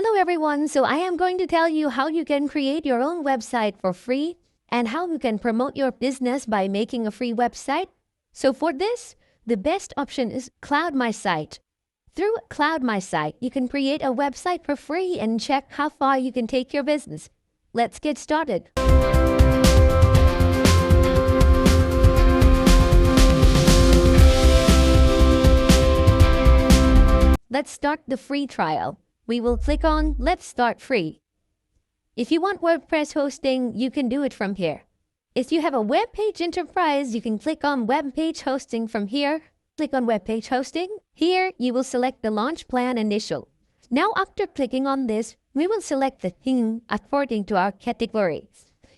Hello everyone, so I am going to tell you how you can create your own website for free and how you can promote your business by making a free website. So for this, the best option is CloudMySite. Through CloudMySite, you can create a website for free and check how far you can take your business. Let's get started. Let's start the free trial. We will click on Let's Start Free. If you want WordPress hosting, you can do it from here. If you have a web page enterprise, you can click on Web Page Hosting from here. Click on Web Page Hosting. Here, you will select the Launch Plan Initial. Now, after clicking on this, we will select the theme according to our category.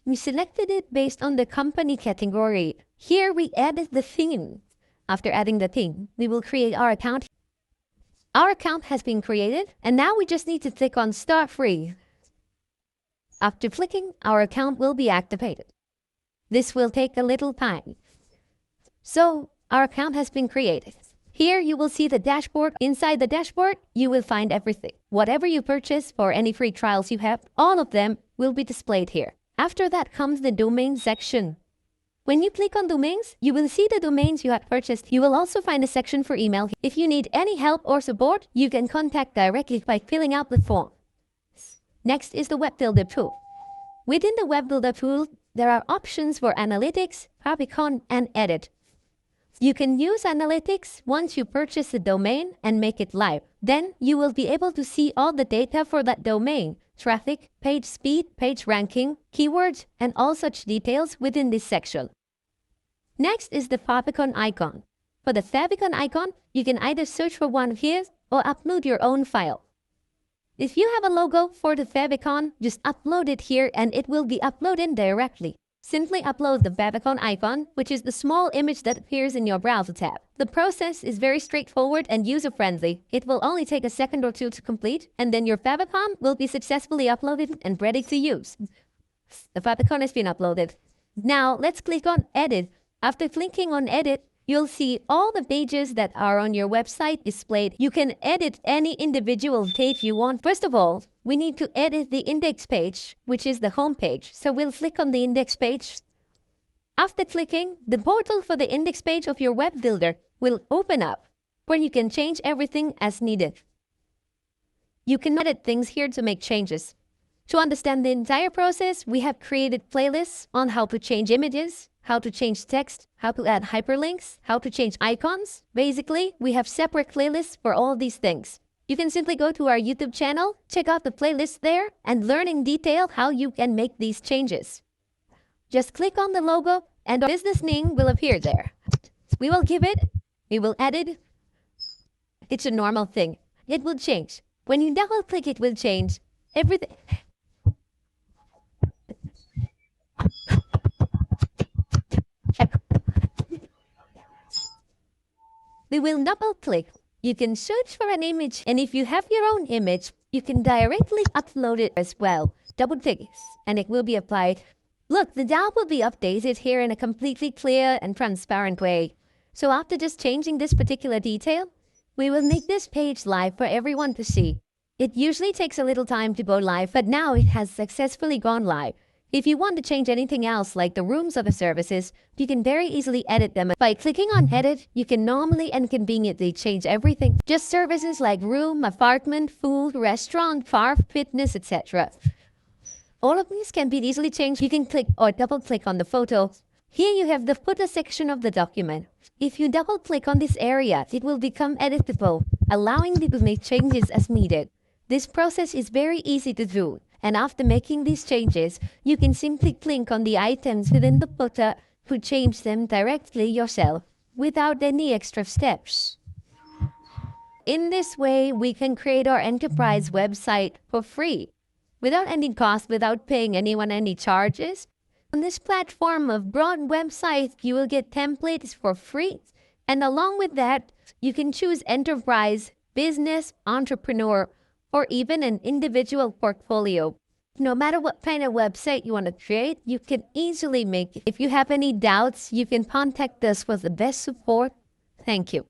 We selected it based on the company category. Here, we added the theme. After adding the theme, we will create our account. Our account has been created, and now we just need to click on Start Free. After clicking, our account will be activated. This will take a little time. So, our account has been created. Here, you will see the dashboard. Inside the dashboard, you will find everything. Whatever you purchase for any free trials you have, all of them will be displayed here. After that comes the domain section. When you click on domains, you will see the domains you have purchased. You will also find a section for email. If you need any help or support, you can contact directly by filling out the form. Next is the Web Builder tool. Within the Web Builder tool, there are options for analytics, favicon, and edit. You can use analytics once you purchase the domain and make it live. Then you will be able to see all the data for that domain. Traffic, page speed, page ranking, keywords, and all such details within this section. Next is the favicon icon. For the favicon icon, you can either search for one here or upload your own file. If you have a logo for the favicon, just upload it here and it will be uploaded directly. Simply upload the favicon icon, which is the small image that appears in your browser tab. The process is very straightforward and user-friendly. It will only take a second or two to complete, and then your favicon will be successfully uploaded and ready to use. The favicon has been uploaded. Now, let's click on Edit. After clicking on Edit, you'll see all the pages that are on your website displayed. You can edit any individual page you want. First of all, we need to edit the index page, which is the home page. So we'll click on the index page. After clicking, the portal for the index page of your web builder will open up, where you can change everything as needed. You can edit things here to make changes. To understand the entire process, we have created playlists on how to change images, how to change text, how to add hyperlinks, how to change icons. Basically, we have separate playlists for all these things. You can simply go to our YouTube channel, check out the playlist there, and learn in detail how you can make these changes. Just click on the logo and our business name will appear there. We will add it. It's a normal thing. It will change. When you double click, it will change everything. We will double click. You can search for an image, and if you have your own image, you can directly upload it as well. Double click, and it will be applied. Look, the DAO will be updated here in a completely clear and transparent way. So after just changing this particular detail, we will make this page live for everyone to see. It usually takes a little time to go live, but now it has successfully gone live. If you want to change anything else, like the rooms or the services, you can very easily edit them. By clicking on Edit, you can normally and conveniently change everything. Just services like room, apartment, food, restaurant, bar, fitness, etc. All of these can be easily changed. You can click or double click on the photo. Here you have the footer section of the document. If you double click on this area, it will become editable, allowing you to make changes as needed. This process is very easy to do. And after making these changes, you can simply click on the items within the footer to change them directly yourself without any extra steps. In this way, we can create our enterprise website for free, without any cost, without paying anyone any charges. On this platform of broad websites, you will get templates for free. And along with that, you can choose enterprise, business, entrepreneur, or even an individual portfolio. No matter what kind of website you want to create, you can easily make it. If you have any doubts, you can contact us for the best support. Thank you.